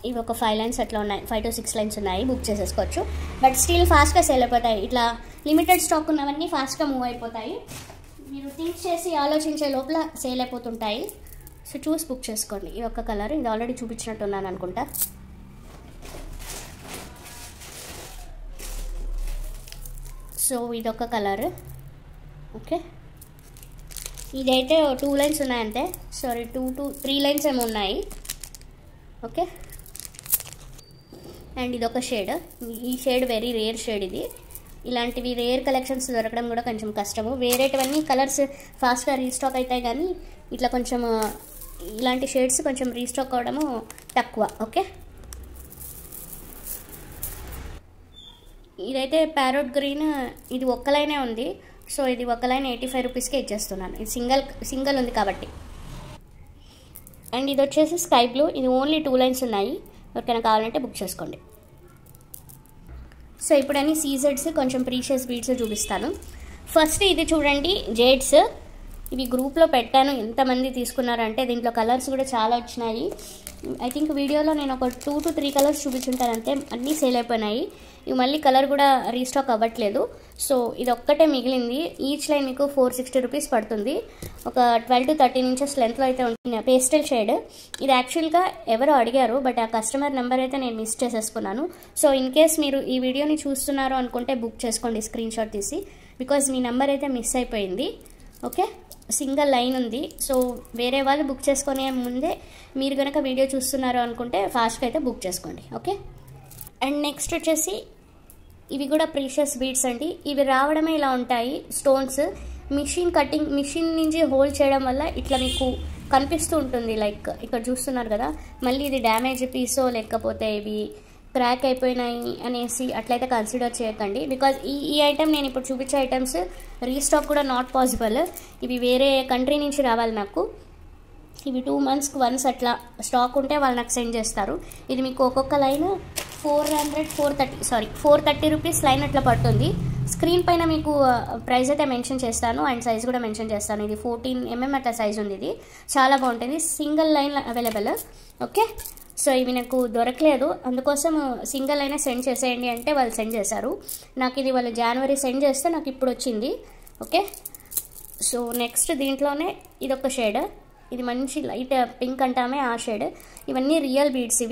ఇవి ఒక 5 లైన్స్ అట్లా ఉన్నాయి, 5 to 6 లైన్స్ ఉన్నాయి, బుక్ చేసేసుకోవచ్చు. బట్ స్టిల్ ఫాస్ట్గా సేల్ అయిపోతాయి. ఇట్లా లిమిటెడ్ స్టాక్ ఉన్నవన్నీ ఫాస్ట్గా మూవ్ అయిపోతాయి. మీరు థింక్ చేసి ఆలోచించే లోపల సేల్ అయిపోతుంటాయి. సో చూసి బుక్ చేసుకోండి. ఈ ఒక్క కలర్ ఇది ఆల్రెడీ చూపించినట్టున్నాను అనుకుంటా. సో ఇదొక కలర్. ఓకే, ఇదైతే 2 లైన్స్ ఉన్నాయంతే, సారీ 2 to 3 లైన్స్ ఏమో ఉన్నాయి. ఓకే, అండ్ ఇదొక షేడ్. ఈ షేడ్ వెరీ రేర్ షేడ్. ఇది ఇలాంటివి రేర్ కలెక్షన్స్ దొరకడం కూడా కొంచెం కష్టము. వేరేటివన్నీ కలర్స్ ఫాస్ట్గా రీస్టాక్ అవుతాయి, కానీ ఇట్లా కొంచెం ఇలాంటి షేడ్స్ కొంచెం రీస్టాక్ అవ్వడము తక్కువ. ఓకే, ఇదైతే ప్యారోట్ గ్రీన్, ఇది ఒక్క లైనే ఉంది. సో ఇది ఒక లైన్ 85 రూపీస్కే ఇచ్చేస్తున్నాను. ఇది సింగిల్ ఉంది కాబట్టి. అండ్ ఇది వచ్చేసి స్కై బ్లూ, ఇది ఓన్లీ 2 లైన్స్ ఉన్నాయి. ఎవరికైనా కావాలంటే బుక్ చేసుకోండి. సో ఇప్పుడు అన్ని సీజెడ్స్ కొంచెం ప్రీషియస్ బీడ్స్ చూపిస్తాను. ఫస్ట్ ఇది చూడండి, జేడ్స్. ఇవి గ్రూప్లో పెట్టాను, ఎంతమంది తీసుకున్నారంటే దీంట్లో కలర్స్ కూడా చాలా వచ్చినాయి. ఐ థింక్ వీడియోలో నేను ఒక 2 to 3 కలర్స్ చూపించుంటాను అంతే, అన్నీ సేల్ అయిపోయినాయి. ఇవి మళ్ళీ కలర్ కూడా రీస్టాక్ అవ్వట్లేదు. సో ఇది ఒక్కటే మిగిలింది. ఈచ్ లైన్ మీకు 460 రూపీస్ పడుతుంది. ఒక 12 to 13 ఇంచెస్ లెంత్లో అయితే ఉంటుంది. Pastel shade. ఇది యాక్చువల్గా ఎవరో అడిగారు, బట్ ఆ కస్టమర్ నెంబర్ అయితే నేను మిస్ చేసేసుకున్నాను. సో ఇన్ కేస్ మీరు ఈ వీడియోని చూస్తున్నారు అనుకుంటే బుక్ చేసుకోండి స్క్రీన్ షాట్ తీసి, బికాజ్ మీ నెంబర్ అయితే మిస్ అయిపోయింది. ఓకే, సింగిల్ లైన్ ఉంది. సో వేరే వాళ్ళు బుక్ చేసుకునే ముందే మీరు కనుక వీడియో చూస్తున్నారు అనుకుంటే ఫాస్ట్గా అయితే బుక్ చేసుకోండి. ఓకే, అండ్ నెక్స్ట్ వచ్చేసి ఇవి కూడా ప్రీషియస్ బీడ్స్ అండి. ఇవి రావడమే ఇలా ఉంటాయి స్టోన్స్. మిషన్ నుంచి హోల్డ్ చేయడం వల్ల ఇట్లా మీకు కనిపిస్తూ ఉంటుంది. లైక్ ఇక్కడ చూస్తున్నారు కదా, మళ్ళీ ఇది డ్యామేజ్ పీసో లేకపోతే ఇవి క్రాక్ అయిపోయినాయి అనేసి అట్లయితే కన్సిడర్ చేయకండి. బికాజ్ ఈ ఐటెం నేను ఇప్పుడు చూపించే ఐటమ్స్ రీస్టాక్ కూడా నాట్ పాసిబుల్. ఇవి వేరే కంట్రీ నుంచి రావాలి నాకు. ఇవి 2 monthsకి వన్స్ అట్లా స్టాక్ ఉంటే వాళ్ళు నాకు సెండ్ చేస్తారు. ఇది మీకు ఒక్కొక్క లైన్ 430 రూపీస్ లైన్ అట్లా పడుతుంది. స్క్రీన్ పైన మీకు ప్రైస్ అయితే మెన్షన్ చేస్తాను అండ్ సైజ్ కూడా మెన్షన్ చేస్తాను. ఇది 14 mm అట్లా సైజ్ ఉంది. ఇది చాలా బాగుంటుంది. Single line available. Okay, so ఇవి నాకు దొరకలేదు, అందుకోసం సింగిల్ అయినా సెండ్ చేసేయండి అంటే వాళ్ళు సెండ్ చేశారు నాకు. ఇది వాళ్ళు జనవరి సెండ్ చేస్తే నాకు ఇప్పుడు వచ్చింది. ఓకే, సో నెక్స్ట్ దీంట్లోనే ఇదొక షేడ్. ఇది మంచి లైట్ పింక్ అంటామే, ఆ షేడ్. ఇవన్నీ రియల్ బీడ్స్.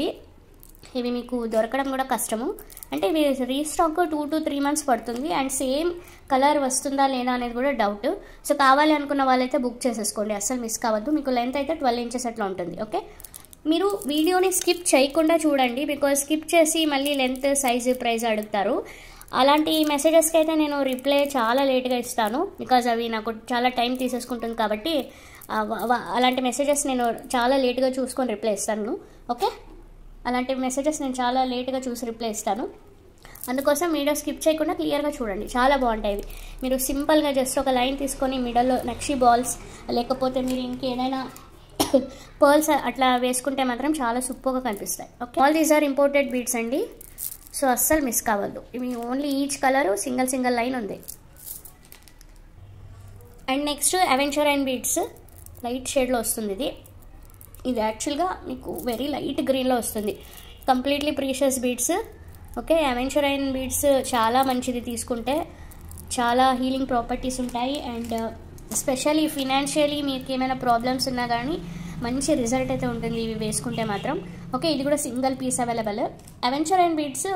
ఇవి మీకు దొరకడం కూడా కష్టము. అంటే ఇవి రీస్టాక్ 2 to 3 months పడుతుంది. అండ్ సేమ్ కలర్ వస్తుందా లేదా అనేది కూడా డౌట్. సో కావాలి అనుకున్న వాళ్ళైతే బుక్ చేసేసుకోండి, అస్సలు మిస్ కావద్దు. మీకు లెంత్ అయితే 12 inches అట్లా ఉంటుంది. ఓకే, మీరు వీడియోని స్కిప్ చేయకుండా చూడండి, బికాజ్ స్కిప్ చేసి మళ్ళీ లెంత్, సైజు, ప్రైస్ అడుగుతారు. అలాంటి మెసేజెస్కి అయితే నేను రిప్లై చాలా లేట్గా ఇస్తాను, బికాజ్ అవి నాకు చాలా టైం తీసేసుకుంటుంది. కాబట్టి అలాంటి మెసేజెస్ నేను చాలా లేట్గా చూసుకొని రిప్లై ఇస్తాను. ఓకే, అలాంటి మెసేజెస్ నేను చాలా లేట్గా చూసి రిప్లై ఇస్తాను. అందుకోసం వీడియో స్కిప్ చేయకుండా క్లియర్గా చూడండి, చాలా బాగుంటాయి. మీరు సింపుల్గా జస్ట్ ఒక లైన్ తీసుకొని మిడల్లో నక్షి బాల్స్ లేకపోతే మీరు ఇంకేదైనా పర్ల్స్ అట్లా వేసుకుంటే మాత్రం చాలా సూపర్గా కనిపిస్తాయి. Okay, all these are imported beads అండి. సో అస్సలు మిస్ కావద్దు. ఇవి only each colour single line ఉంది. And next aventurine beads light షేడ్లో వస్తుంది. ఇది యాక్చువల్గా మీకు వెరీ లైట్ గ్రీన్లో వస్తుంది. Completely precious beads. Okay, aventurine beads చాలా మంచిది, తీసుకుంటే చాలా హీలింగ్ ప్రాపర్టీస్ ఉంటాయి. అండ్ ఎస్పెషల్లీ ఫినాన్షియలీ మీకు ఏమైనా ప్రాబ్లమ్స్ ఉన్నా కానీ మంచి రిజల్ట్ అయితే ఉంటుంది ఇవి వేసుకుంటే మాత్రం. ఓకే, ఇది కూడా సింగిల్ పీస్ అవైలబుల్. అవెంచరైన్ బీడ్స్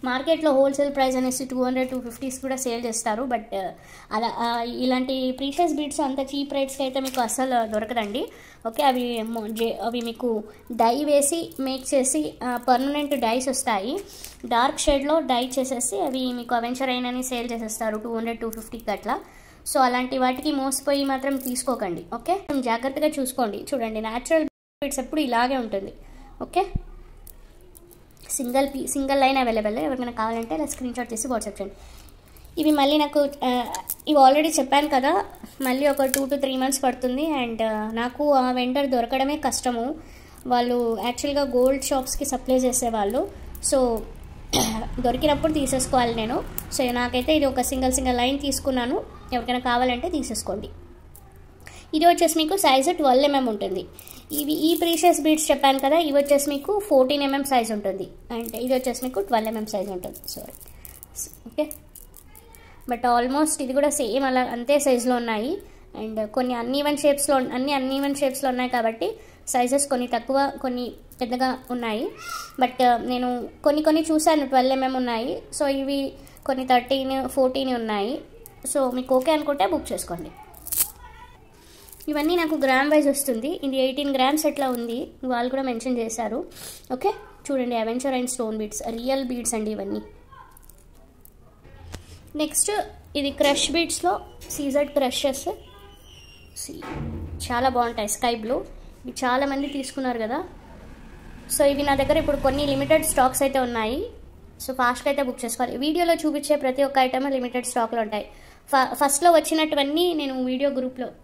మార్కెట్లో హోల్సేల్ ప్రైస్ అనేసి 200-250 కూడా సేల్ చేస్తారు. బట్ అలా ఇలాంటి ప్రీషియస్ బీడ్స్ అంత చీప్ రేట్స్కి అయితే మీకు అసలు దొరకదండి. ఓకే, అవి మీకు డై వేసి మేక్ చేసి పర్మనెంట్ డైస్ వస్తాయి. డార్క్ షేడ్లో డై చేసేసి అవి మీకు అవెంచరైన్ అని సేల్ చేసేస్తారు 200-250 అట్లా. సో అలాంటి వాటికి మోసపోయి మాత్రం తీసుకోకండి. ఓకే, జాగ్రత్తగా చూసుకోండి. చూడండి, న్యాచురల్ బీడ్స్ ఎప్పుడు ఇలాగే ఉంటుంది. Okay, single line available. ఎవరికైనా కావాలంటే ఇలా స్క్రీన్ షాట్ చేసి వాట్సాప్ చేయండి. ఇవి మళ్ళీ నాకు ఇవి ఆల్రెడీ చెప్పాను కదా, మళ్ళీ ఒక 2 to 3 months పడుతుంది. అండ్ నాకు ఆ వెండర్ దొరకడమే కష్టము. వాళ్ళు యాక్చువల్గా గోల్డ్ షాప్స్కి సప్లై చేసేవాళ్ళు. సో దొరికినప్పుడు తీసేసుకోవాలి నేను. సో నాకైతే ఇది ఒక సింగిల్ లైన్ తీసుకున్నాను. ఎవరికైనా కావాలంటే తీసేసుకోండి. ఇది వచ్చేసి మీకు సైజు 12 mm ఉంటుంది. ఈ ప్రీషియస్ బీడ్స్ చెప్పాను కదా, ఇవి వచ్చేసి మీకు 14 mm సైజ్ ఉంటుంది. అండ్ ఇది వచ్చేసి మీకు 12 mm సైజ్ ఉంటుంది. Sorry, okay. బట్ ఆల్మోస్ట్ ఇది కూడా సేమ్ అలా అంతే సైజులో ఉన్నాయి. అండ్ కొన్ని అన్ఈవెన్ షేప్స్లో ఉన్నాయి కాబట్టి సైజెస్ కొన్ని తక్కువ కొన్ని పెద్దగా ఉన్నాయి. బట్ నేను కొన్ని చూశాను 12 mm ఉన్నాయి. సో ఇవి కొన్ని 13, 14 ఉన్నాయి. సో మీకు ఓకే అనుకుంటే బుక్ చేసుకోండి. ఇవన్నీ నాకు గ్రామ్ వైజ్ వస్తుంది. ఇది 18 grams ఎట్లా ఉంది, వాళ్ళు కూడా మెన్షన్ చేశారు. ఓకే, చూడండి, aventurine stone beads, real beads అండి ఇవన్నీ. నెక్స్ట్ ఇది క్రష్ బీడ్స్లో సీజెడ్ క్రషెస్ చాలా బాగుంటాయి. స్కై బ్లూ ఇవి చాలామంది తీసుకున్నారు కదా. సో ఇవి నా దగ్గర ఇప్పుడు కొన్ని లిమిటెడ్ స్టాక్స్ అయితే ఉన్నాయి. సో ఫాస్ట్గా అయితే బుక్ చేసుకోవాలి. వీడియోలో చూపించే ప్రతి ఒక్క ఐటమ్ లిమిటెడ్ స్టాక్లో ఉంటాయి. ఫస్ట్లో వచ్చినటువన్నీ నేను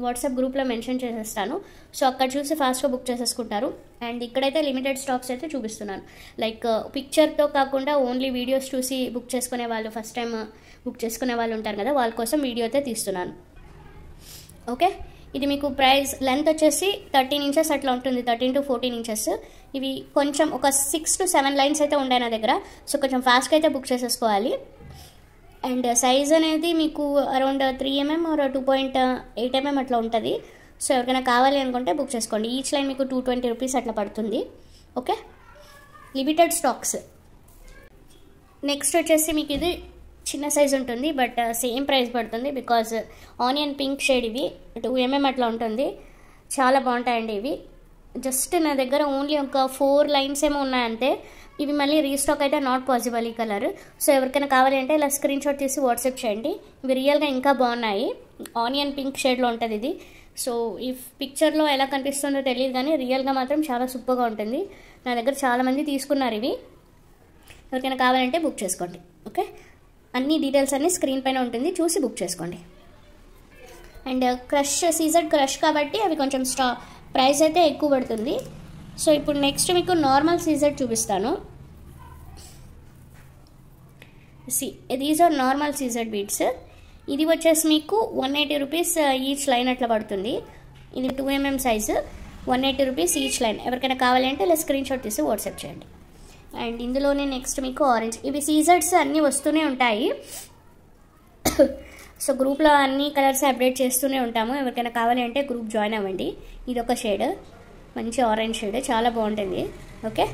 వాట్సాప్ గ్రూప్లో మెన్షన్ చేసేస్తాను. సో అక్కడ చూసి ఫాస్ట్గా బుక్ చేసేసుకుంటారు. అండ్ ఇక్కడైతే లిమిటెడ్ స్టాక్స్ అయితే చూపిస్తున్నాను. లైక్ పిక్చర్తో కాకుండా ఓన్లీ వీడియోస్ చూసి బుక్ చేసుకునే వాళ్ళు, ఫస్ట్ టైం బుక్ చేసుకునే వాళ్ళు ఉంటారు కదా, వాళ్ళ కోసం వీడియో అయితే తీస్తున్నాను. ఓకే, ఇది మీకు ప్రైస్ లెంత్ వచ్చేసి 13 inches అట్లా ఉంటుంది, 13 to 14 inches. ఇవి కొంచెం ఒక 6 to 7 లైన్స్ అయితే ఉండే నా దగ్గర. సో కొంచెం ఫాస్ట్గా అయితే బుక్ చేసేసుకోవాలి. అండ్ సైజ్ అనేది మీకు అరౌండ్ 3 mm or 2.8 mm అట్లా ఉంటుంది. సో ఎవరికైనా కావాలి అనుకుంటే బుక్ చేసుకోండి. ఈచ్ లైన్ మీకు 220 rupees అట్లా పడుతుంది. Okay, limited stocks. నెక్స్ట్ వచ్చేసి మీకు ఇది చిన్న సైజ్ ఉంటుంది, బట్ సేమ్ ప్రైస్ పడుతుంది. బికాజ్ ఆనియన్ పింక్ షేడ్, ఇవి 2 mm అట్లా ఉంటుంది. చాలా బాగుంటాయండి ఇవి. జస్ట్ నా దగ్గర ఓన్లీ ఒక 4 lines ఏమో ఉన్నాయంతే. ఇవి మళ్ళీ రీస్టాక్ అయితే నాట్ పాసిబుల్ ఈ కలర్. సో ఎవరికైనా కావాలి అంటే ఇలా స్క్రీన్ షాట్ తీసి వాట్సాప్ చేయండి. ఇవి రియల్గా ఇంకా బాగున్నాయి. ఆనియన్ పింక్ షేడ్లో ఉంటుంది ఇది. సో ఈ పిక్చర్లో ఎలా కనిపిస్తుందో తెలియదు, కానీ రియల్గా మాత్రం చాలా సూపర్గా ఉంటుంది. నా దగ్గర చాలామంది తీసుకున్నారు ఇవి. ఎవరికైనా కావాలంటే బుక్ చేసుకోండి. ఓకే, అన్ని డీటెయిల్స్ అన్నీ స్క్రీన్ పైన ఉంటుంది, చూసి బుక్ చేసుకోండి. అండ్ క్రష్ సీజెడ్ క్రష్ కాబట్టి అవి కొంచెం ప్రైస్ అయితే ఎక్కువ పడుతుంది. సో ఇప్పుడు నెక్స్ట్ మీకు నార్మల్ సీజెడ్ చూపిస్తాను. These are normal CZ beads. ఇది వచ్చేసి మీకు 180 rupees ఈచ్ లైన్ అట్లా పడుతుంది. ఇది 2 mm size, 180 rupees each line. ఎవరికైనా కావాలంటే ఇలా స్క్రీన్ షాట్ తీసి వాట్సాప్ చేయండి. అండ్ ఇందులోనే నెక్స్ట్ మీకు ఆరెంజ్. ఇవి సీజెడ్స్ అన్నీ వస్తూనే ఉంటాయి. సో గ్రూప్లో అన్ని కలర్స్ అప్డేట్ చేస్తూనే ఉంటాము. ఎవరికైనా కావాలి అంటే గ్రూప్ జాయిన్ అవ్వండి. ఇది ఒక షేడ్, మంచి ఆరెంజ్ షేడ్, చాలా బాగుంటుంది. ఓకే,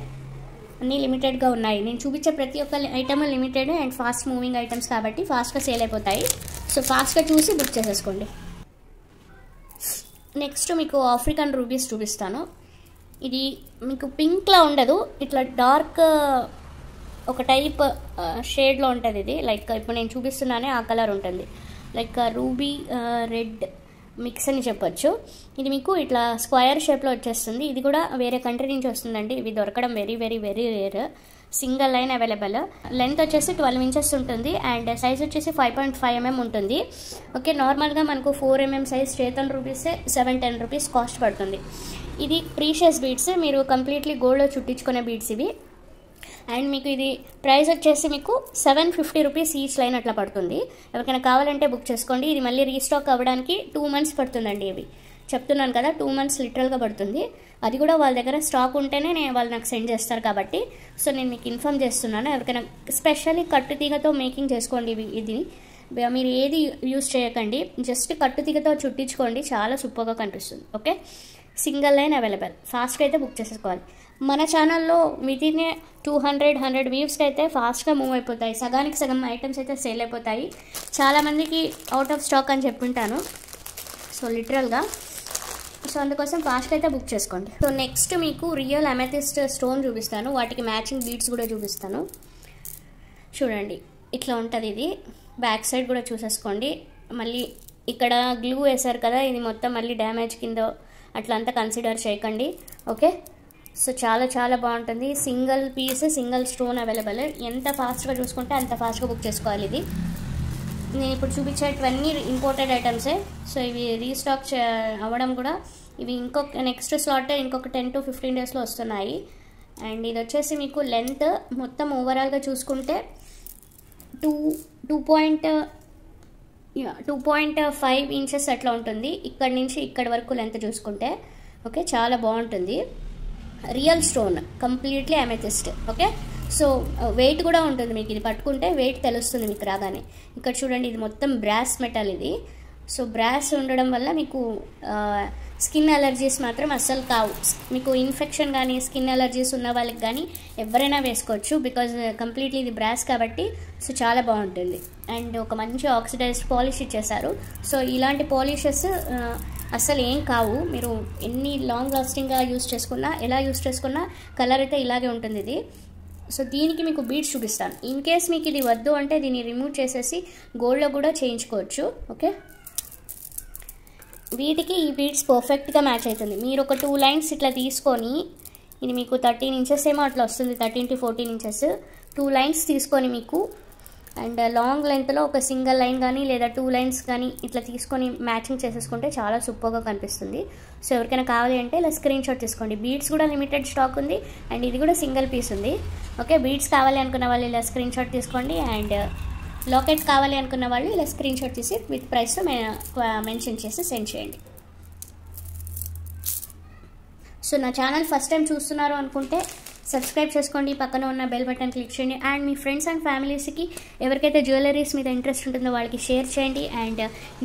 అన్నీ లిమిటెడ్గా ఉన్నాయి. నేను చూపించే ప్రతి ఒక్క item limited and fast moving items కాబట్టి ఫాస్ట్గా సేల్ అయిపోతాయి. సో ఫాస్ట్గా చూసి బుక్ చేసేసుకోండి. నెక్స్ట్ మీకు ఆఫ్రికన్ రూబీస్ చూపిస్తాను. ఇది మీకు పింక్లా ఉండదు, ఇట్లా డార్క్ ఒక టైప్ షేడ్లో ఉంటుంది. ఇది లైక్ ఇప్పుడు నేను చూపిస్తున్నానే ఆ కలర్ ఉంటుంది. లైక్ రూబీ రెడ్ మిక్స్ అని చెప్పొచ్చు. ఇది మీకు ఇట్లా స్క్వేర్ షేప్లో వచ్చేస్తుంది. ఇది కూడా వేరే కంట్రీ నుంచి వస్తుందండి. ఇవి దొరకడం very very very rare. Single line available. Length వచ్చేసి 12 inches ఉంటుంది. అండ్ సైజ్ వచ్చేసి 5.5 mm ఉంటుంది. ఓకే, నార్మల్గా మనకు 4 mm సైజ్ చేతన్ రూపీసే 710 rupees కాస్ట్ పడుతుంది. ఇది ప్రీషియస్ బీడ్స్, మీరు కంప్లీట్లీ గోల్డ్లో చుట్టించుకునే బీడ్స్ ఇవి. అండ్ మీకు ఇది ప్రైస్ వచ్చేసి మీకు 750 rupees ఈచ్ లైన్ అట్లా పడుతుంది. ఎవరికైనా కావాలంటే బుక్ చేసుకోండి. ఇది మళ్ళీ రీస్టాక్ అవ్వడానికి 2 months పడుతుందండి. ఇవి చెప్తున్నాను కదా, 2 months లిటరల్గా పడుతుంది. అది కూడా వాళ్ళ దగ్గర స్టాక్ ఉంటేనే వాళ్ళు నాకు సెండ్ చేస్తారు కాబట్టి. సో నేను మీకు ఇన్ఫామ్ చేస్తున్నాను. ఎవరికైనా స్పెషల్లీ కట్టు తీగతో మేకింగ్ చేసుకోండి. ఇది మీరు ఏది యూజ్ చేయకండి, జస్ట్ కట్టు తీగతో చుట్టించుకోండి, చాలా సూపర్గా కనిపిస్తుంది. Okay, single line available. ఫాస్ట్గా అయితే బుక్ చేసేసుకోవాలి. మన ఛానల్లో వితిన్ 200 వ్యూస్కి అయితే ఫాస్ట్గా మూవ్ అయిపోతాయి. సగానికి సగం ఐటమ్స్ అయితే సేల్ అయిపోతాయి. చాలామందికి అవుట్ ఆఫ్ స్టాక్ అని చెప్పుంటాను. సో లిటరల్గా, సో అందుకోసం ఫాస్ట్గా అయితే బుక్ చేసుకోండి. సో నెక్స్ట్ మీకు రియల్ అమెథిస్ట్ స్టోన్ చూపిస్తాను. వాటికి మ్యాచింగ్ బీడ్స్ కూడా చూపిస్తాను. చూడండి, ఇట్లా ఉంటుంది. ఇది బ్యాక్ సైడ్ కూడా చూసేసుకోండి. మళ్ళీ ఇక్కడ గ్లూ వేశారు కదా, ఇది మొత్తం మళ్ళీ డ్యామేజ్ కింద అట్లా అంతా కన్సిడర్ చేయకండి. ఓకే, సో చాలా చాలా బాగుంటుంది. Single piece single stone available. ఎంత ఫాస్ట్గా చూసుకుంటే అంత ఫాస్ట్గా బుక్ చేసుకోవాలి. ఇది నేను ఇప్పుడు చూపించేటివన్నీ ఇంపోర్టెడ్ ఐటమ్సే. సో ఇవి రీస్టాక్ అవ్వడం కూడా, ఇవి ఇంకొక నెక్స్ట్ స్లాట్ ఇంకొక 10 to 15 డేస్లో వస్తున్నాయి. అండ్ ఇది వచ్చేసి మీకు లెంత్ మొత్తం ఓవరాల్గా చూసుకుంటే 2.5 ఇంచెస్ అట్లా ఉంటుంది. ఇక్కడ నుంచి ఇక్కడ వరకు లెంత్ చూసుకుంటే. ఓకే, చాలా బాగుంటుంది. Real stone, completely amethyst. Okay, so weight కూడా ఉంటుంది. మీకు ఇది పట్టుకుంటే వెయిట్ తెలుస్తుంది మీకు రాగానే. ఇక్కడ చూడండి, ఇది మొత్తం బ్రాస్ మెటల్ ఇది. సో బ్రాస్ ఉండడం వల్ల మీకు స్కిన్ అలర్జీస్ మాత్రం అస్సలు కావు. మీకు ఇన్ఫెక్షన్ కానీ స్కిన్ అలర్జీస్ ఉన్న వాళ్ళకి కానీ ఎవరైనా వేసుకోవచ్చు, బికాజ్ కంప్లీట్లీ ఇది బ్రాస్ కాబట్టి. సో చాలా బాగుంటుంది. అండ్ ఒక మంచి ఆక్సిడైజ్డ్ పాలిష్ ఇచ్చేసారు. సో ఇలాంటి పాలిషెస్ అస్సలు ఏం కావు. మీరు ఎన్ని లాంగ్ లాస్టింగ్గా యూస్ చేసుకున్నా, ఎలా యూస్ చేసుకున్నా కలర్ అయితే ఇలాగే ఉంటుంది ఇది. సో దీనికి మీకు బీడ్స్ చూపిస్తాను. ఇన్ కేస్ మీకు ఇది వద్దు అంటే దీన్ని రిమూవ్ చేసేసి గోల్డ్లో కూడా చేయించుకోవచ్చు. ఓకే, వీటికి ఈ బీడ్స్ పర్ఫెక్ట్గా మ్యాచ్ అవుతుంది. మీరు ఒక 2 లైన్స్ ఇట్లా తీసుకొని, ఇది మీకు 13 ఇంచెస్ ఏమో అట్లా వస్తుంది, 13 to 14 ఇంచెస్. 2 లైన్స్ తీసుకొని మీకు, అండ్ లాంగ్ లెంత్లో ఒక సింగిల్ లైన్ కానీ లేదా 2 లైన్స్ కానీ ఇట్లా తీసుకొని మ్యాచింగ్ చేసేసుకుంటే చాలా సూపర్గా కనిపిస్తుంది. సో ఎవరికైనా కావాలి అంటే ఇలా స్క్రీన్ షాట్ తీసుకోండి. బీడ్స్ కూడా లిమిటెడ్ స్టాక్ ఉంది, అండ్ ఇది కూడా సింగిల్ పీస్ ఉంది. ఓకే, బీడ్స్ కావాలి అనుకున్న వాళ్ళు ఇలా స్క్రీన్ షాట్ తీసుకోండి. అండ్ లాకెట్ కావాలి అనుకున్న వాళ్ళు ఇలా స్క్రీన్ షాట్ తీసి విత్ ప్రైస్ మెన్షన్ చేసి సెండ్ చేయండి. సో నా ఛానల్ ఫస్ట్ టైం చూస్తున్నారు అనుకుంటే సబ్స్క్రైబ్ చేసుకోండి, పక్కన ఉన్న బెల్ బటన్ క్లిక్ చేయండి. అండ్ మీ ఫ్రెండ్స్ అండ్ ఫ్యామిలీస్కి ఎవరికైతే జ్యువెలరీస్ మీద ఇంట్రెస్ట్ ఉంటుందో వాళ్ళకి షేర్ చేయండి. అండ్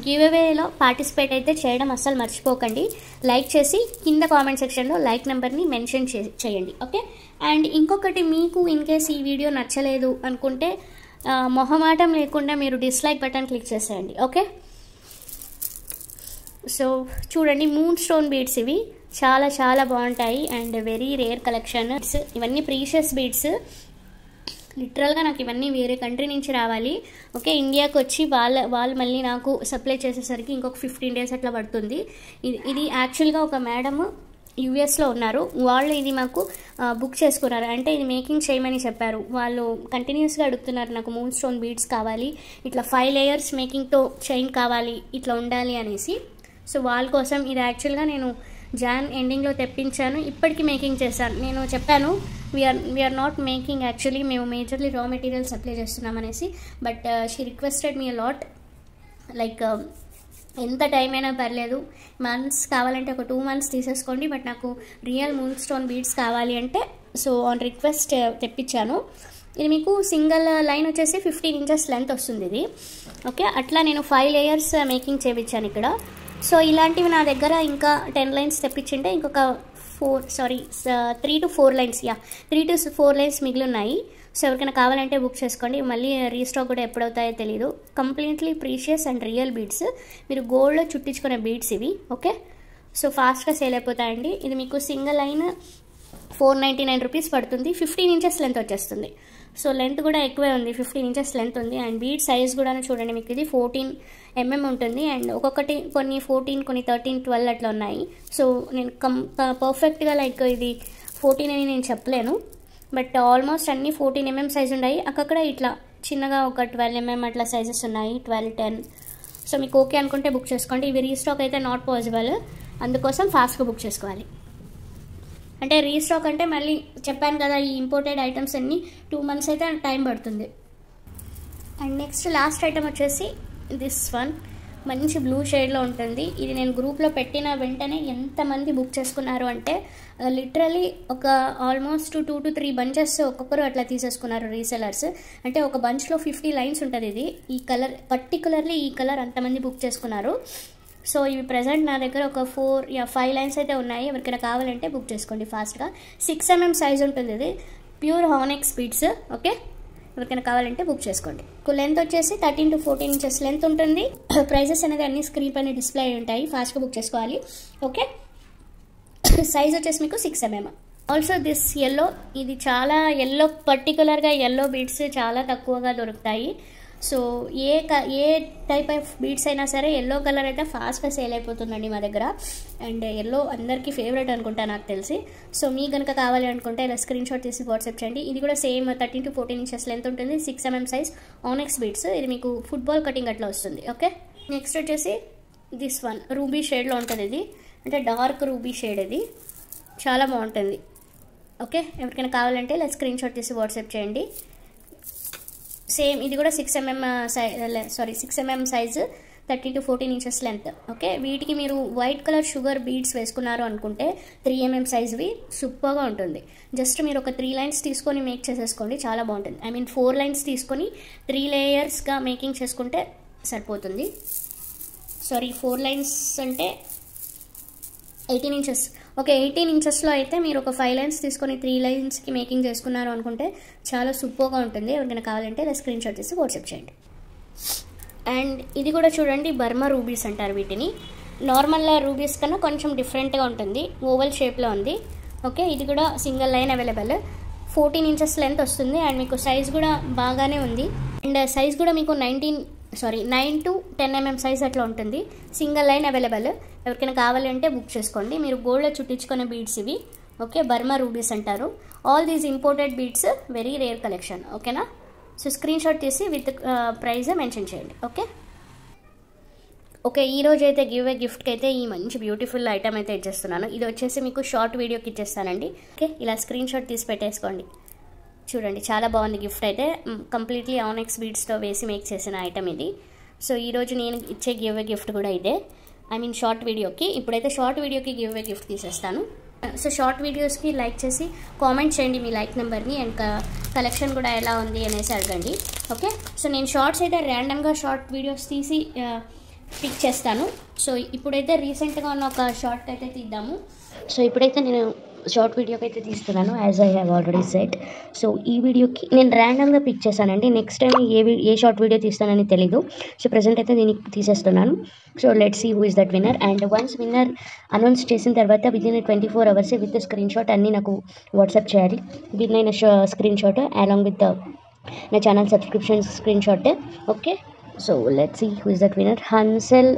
గివ్ అవేలో పార్టిసిపేట్ అయితే చేయడం అస్సలు మర్చిపోకండి. లైక్ చేసి కింద కామెంట్ సెక్షన్లో లైక్ నెంబర్ని మెన్షన్ చేయండి. ఓకే, అండ్ ఇంకొకటి, మీకు ఇన్ కేస్ ఈ వీడియో నచ్చలేదు అనుకుంటే మొహమాటం లేకుండా మీరు డిస్లైక్ బటన్ క్లిక్ చేసేయండి. ఓకే, సో చూడండి, మూన్ స్టోన్ బీడ్స్ ఇవి చాలా చాలా బాగుంటాయి. And very rare collection. ఇవన్నీ ప్రీషియస్ బీడ్స్. లిటరల్గా నాకు ఇవన్నీ వేరే కంట్రీ నుంచి రావాలి. ఓకే, ఇండియాకి వచ్చి వాళ్ళు మళ్ళీ నాకు సప్లై చేసేసరికి ఇంకొక 15 డేస్ అట్లా పడుతుంది. ఇది యాక్చువల్గా ఒక మేడము యూఎస్లో ఉన్నారు, వాళ్ళు ఇది మాకు బుక్ చేసుకున్నారు. అంటే ఇది మేకింగ్ చేయమని చెప్పారు. వాళ్ళు కంటిన్యూస్గా అడుగుతున్నారు, నాకు మూన్ స్టోన్ బీడ్స్ కావాలి, ఇట్లా 5 లేయర్స్ మేకింగ్తో చైన్ కావాలి, ఇట్లా ఉండాలి అనేసి. సో వాళ్ళ కోసం ఇది యాక్చువల్గా నేను జాన్ ఎండింగ్లో తెప్పించాను. ఇప్పటికీ మేకింగ్ చేశాను. నేను చెప్పాను వీఆర్ నాట్ మేకింగ్, యాక్చువల్లీ మేము మేజర్లీ రా మెటీరియల్ సప్లై చేస్తున్నాం అనేసి. But she requested me lot, like ఎంత టైం అయినా పర్లేదు, మంత్స్ కావాలంటే ఒక 2 months తీసేసుకోండి, బట్ నాకు రియల్ మూన్ స్టోన్ బీడ్స్ కావాలి అంటే సో ఆన్ రిక్వెస్ట్ తెప్పించాను. ఇది మీకు సింగిల్ లైన్ వచ్చేసి 15 ఇంచెస్ లెంత్ వస్తుంది ఇది. ఓకే, అట్లా నేను 5 లేయర్స్ మేకింగ్ చేయించాను ఇక్కడ. సో ఇలాంటివి నా దగ్గర ఇంకా 10 లైన్స్ తెప్పించింటే ఇంకొక 3 to 4 లైన్స్ 3 to 4 లైన్స్ మిగిలి ఉన్నాయి. సో ఎవరికైనా కావాలంటే బుక్ చేసుకోండి. మళ్ళీ రీస్టాక్ కూడా ఎప్పుడవుతాయో తెలియదు. Completely precious and real beads, మీరు గోల్డ్లో చుట్టించుకునే బీడ్స్ ఇవి. ఓకే, సో ఫాస్ట్గా సేల్ అయిపోతాయండి. ఇది మీకు సింగిల్ లైన్ 499 రూపీస్ పడుతుంది. 15 ఇంచెస్ లెంత్ వచ్చేస్తుంది. సో లెంత్ కూడా ఎక్కువే ఉంది, 15 ఇంచెస్ లెంత్ ఉంది. అండ్ బీడ్ సైజ్ కూడా చూడండి, మీకు ఇది 14 mm ఉంటుంది. అండ్ ఒక్కొక్కటి కొన్ని 14, కొన్ని 13, 12 అట్లా ఉన్నాయి. సో నేను పర్ఫెక్ట్గా లైక్ ఇది 14 అని నేను చెప్పలేను, బట్ ఆల్మోస్ట్ అన్నీ 14 mm సైజ్ ఉన్నాయి. అక్కడ ఇట్లా చిన్నగా ఒక 12 mm అట్లా సైజెస్ ఉన్నాయి, 12, 10. సో మీకు ఓకే అనుకుంటే బుక్ చేసుకోండి. ఇవి రీస్టాక్ అయితే నాట్ పాసిబుల్, అందుకోసం ఫాస్ట్గా బుక్ చేసుకోవాలి. అంటే రీస్టాక్ అంటే మళ్ళీ చెప్పాను కదా, ఈ ఇంపోర్టెడ్ ఐటమ్స్ అన్నీ 2 months అయితే టైం పడుతుంది. అండ్ నెక్స్ట్ లాస్ట్ ఐటమ్ వచ్చేసి దిస్ వన్, మంచి బ్లూ షేడ్లో ఉంటుంది. ఇది నేను గ్రూప్లో పెట్టిన వెంటనే ఎంతమంది బుక్ చేసుకున్నారు అంటే లిటరలీ ఒక ఆల్మోస్ట్ 2 to 3 bunches ఒక్కొక్కరు అట్లా తీసేసుకున్నారు రీసెలర్స్. అంటే ఒక బంచ్లో 50 లైన్స్ ఉంటుంది. ఇది ఈ కలర్ పర్టికులర్లీ ఈ కలర్ అంతమంది బుక్ చేసుకున్నారు. సో ఇవి ప్రజెంట్ నా దగ్గర ఒక 4-5 లైన్స్ అయితే ఉన్నాయి. ఎవరికైనా కావాలంటే బుక్ చేసుకోండి ఫాస్ట్గా. 6 mm సైజ్ ఉంటుంది. ఇది ప్యూర్ హానెక్స్ బీడ్స్. ఓకే, ఎవరికైనా కావాలంటే బుక్ చేసుకోండి. లెంత్ వచ్చేసి 13 to 14 ఇంచెస్ లెంత్ ఉంటుంది. ప్రైజెస్ అనేది అన్ని స్క్రీన్ పైన డిస్ప్లే అయి ఉంటాయి, ఫాస్ట్గా బుక్ చేసుకోవాలి. ఓకే, సైజ్ వచ్చేసి మీకు 6 mm. ఆల్సో దిస్ ఎల్లో, ఇది చాలా ఎల్లో, పర్టికులర్గా ఎల్లో బీడ్స్ చాలా తక్కువగా దొరుకుతాయి. So A type of beads అయినా సరే ఎల్లో కలర్ అయితే ఫాస్ట్గా సేల్ అయిపోతుందండి మా దగ్గర. అండ్ ఎల్లో అందరికీ ఫేవరెట్ అనుకుంటా నాకు తెలిసి. సో మీకు కనుక కావాలి అనుకుంటే ఇలా స్క్రీన్ షాట్ తీసి వాట్సాప్ చేయండి. ఇది కూడా సేమ్ 13 to 14 ఇంచెస్ లెంత్ ఉంటుంది, 6 mm సైజ్ ఆనెక్స్ బీడ్స్. ఇది మీకు ఫుట్బాల్ కటింగ్ అట్లా వస్తుంది. ఓకే, నెక్స్ట్ వచ్చేసి దిస్ వన్ రూబీ షేడ్లో ఉంటుంది. ఇది అంటే డార్క్ రూబీ షేడ్, ఇది చాలా బాగుంటుంది. ఓకే, ఎవరికైనా కావాలంటే ఇలా స్క్రీన్ షాట్ తీసి వాట్సాప్ చేయండి. సేమ్ ఇది కూడా 6 mm size, 13 to 14 inches length. Okay, వీటికి మీరు వైట్ కలర్ షుగర్ బీడ్స్ వేసుకున్నారు అనుకుంటే 3 mm సైజ్వి సూపర్గా ఉంటుంది. జస్ట్ మీరు ఒక 3 లైన్స్ తీసుకొని మేక్ చేసేసుకోండి, చాలా బాగుంటుంది. 4 లైన్స్ తీసుకొని 3 లేయర్స్గా మేకింగ్ చేసుకుంటే సరిపోతుంది. 4 లైన్స్ అంటే 18 ఇంచెస్. ఓకే, 18 ఇంచెస్లో అయితే మీరు ఒక 5 లైన్స్ తీసుకొని 3 లైన్స్కి మేకింగ్ చేసుకున్నారు అనుకుంటే చాలా సూపర్గా ఉంటుంది. ఎవరికైనా కావాలంటే ఇలా స్క్రీన్ షాట్ తీసి వాట్సాప్ చేయండి. అండ్ ఇది కూడా చూడండి, బర్మా రూబీస్ అంటారు వీటిని. నార్మల్ రూబీస్ కన్నా కొంచెం డిఫరెంట్గా ఉంటుంది, ఓవల్ షేప్లో ఉంది. ఓకే, ఇది కూడా single line available, 14 inches length వస్తుంది. అండ్ మీకు సైజ్ కూడా బాగానే ఉంది. అండ్ సైజ్ కూడా మీకు 9 to 10 mm సైజ్ అట్లా ఉంటుంది. సింగిల్ లైన్ అవైలబుల్, ఎవరికైనా కావాలంటే బుక్ చేసుకోండి. మీరు గోల్డ్లో చుట్టించుకునే బీడ్స్ ఇవి. ఓకే, బర్మా రూబీస్ అంటారు. All these imported beads, very rare collection. ఓకేనా, సో స్క్రీన్ షాట్ తీసి విత్ ప్రైజ్ మెన్షన్ చేయండి. ఓకే, ఈరోజు అయితే గివ్ ఏ గిఫ్ట్కి అయితే ఈ మంచి బ్యూటిఫుల్ ఐటమ్ అయితే ఇచ్చేస్తున్నాను. ఇది వచ్చేసి మీకు షార్ట్ వీడియోకి ఇచ్చేస్తానండి. ఓకే, ఇలా స్క్రీన్ షాట్ తీసి పెట్టేసుకోండి. చూడండి, చాలా బాగుంది గిఫ్ట్ అయితే. కంప్లీట్లీ ఆనెక్స్ బీడ్స్తో వేసి మేక్ చేసిన ఐటమ్ ఇది. సో ఈరోజు నేను ఇచ్చే గివ్ ఏ గిఫ్ట్ కూడా ఇదే, షార్ట్ వీడియోకి. ఇప్పుడైతే షార్ట్ వీడియోకి గివ్ ఏ గిఫ్ట్ తీసేస్తాను. సో షార్ట్ వీడియోస్కి లైక్ చేసి కామెంట్ చేయండి మీ లైక్ నెంబర్ని. అండ్ కలెక్షన్ కూడా ఎలా ఉంది అనేసి అడగండి. ఓకే, సో నేను షార్ట్స్ అయితే ర్యాండమ్గా షార్ట్ వీడియోస్ తీసి పిక్ చేస్తాను. సో ఇప్పుడైతే రీసెంట్గా ఉన్న ఒక షార్ట్ అయితే తీద్దాము. సో ఇప్పుడైతే నేను షార్ట్ వీడియోకి అయితే తీస్తున్నాను, as I have already set. So ఈ వీడియోకి నేను ర్యాండమ్గా పిక్ చేశానండి. Next time a short video తీస్తానని తెలీదు. సో ప్రజెంట్ అయితే దీనికి తీసేస్తున్నాను. So let's see who is that winner. And once winner announce చేసిన తర్వాత within 24 hours with screenshot అన్నీ నాకు వాట్సాప్ చేయాలి. విన్ అయిన స్క్రీన్ షాట్ అలాంగ్ విత్ నా channel subscription screenshot. Okay, so let's see who is that winner. హన్సెల్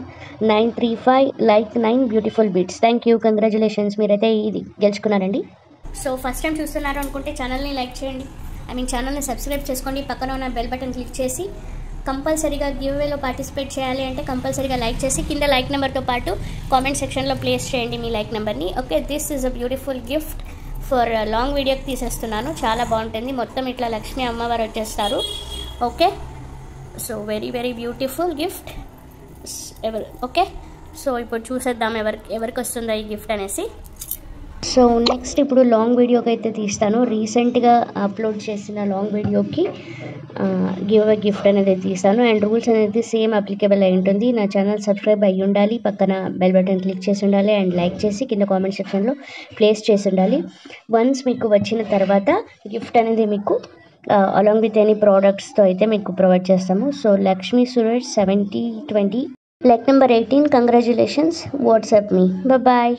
935 like 9 beautiful beads. Thank you, congratulations, మీరైతే ఇది గెలుచుకున్నారండి. So first time చూస్తున్నారు అనుకుంటే ఛానల్ని లైక్ చేయండి, ఛానల్ని సబ్స్క్రైబ్ చేసుకోండి. పక్కన ఉన్న బెల్ బటన్ క్లిక్ చేసి కంపల్సరీగా గివ్వేలో పార్టిసిపేట్ చేయాలి అంటే కంపల్సరీగా లైక్ చేసి కింద లైక్ నెంబర్తో పాటు కామెంట్ సెక్షన్లో ప్లేస్ చేయండి మీ లైక్ నెంబర్ని. Okay, this is a beautiful gift for long వీడియోకి తీసేస్తున్నాను. చాలా బాగుంటుంది, మొత్తం ఇట్లా లక్ష్మీ అమ్మవారు వచ్చేస్తారు. Okay, so very very beautiful gift. Okay, so ఇప్పుడు చూసేద్దాం ఎవరికి వస్తుందో ఈ గిఫ్ట్ అనేసి. సో నెక్స్ట్ ఇప్పుడు లాంగ్ వీడియోకి అయితే తీస్తాను. రీసెంట్గా అప్లోడ్ చేసిన లాంగ్ వీడియోకి గివ్ అవే గిఫ్ట్ అనేది తీస్తాను. అండ్ రూల్స్ అనేది సేమ్ అప్లికేబుల్ అయి ఉంటుంది. నా ఛానల్ సబ్స్క్రైబ్ అయ్యి ఉండాలి, పక్కన బెల్ బటన్ క్లిక్ చేసి ఉండాలి, అండ్ లైక్ చేసి కింద కామెంట్ సెక్షన్లో ప్లేస్ చేసి ఉండాలి. వన్స్ మీకు వచ్చిన తర్వాత గిఫ్ట్ అనేది మీకు అలాంగ్ విత్ ఎనీ ప్రోడక్ట్స్తో అయితే మీకు ప్రొవైడ్ చేస్తాము. So Lakshmi Suresh 7020 like number 18. Congratulations, WhatsApp me. Bye.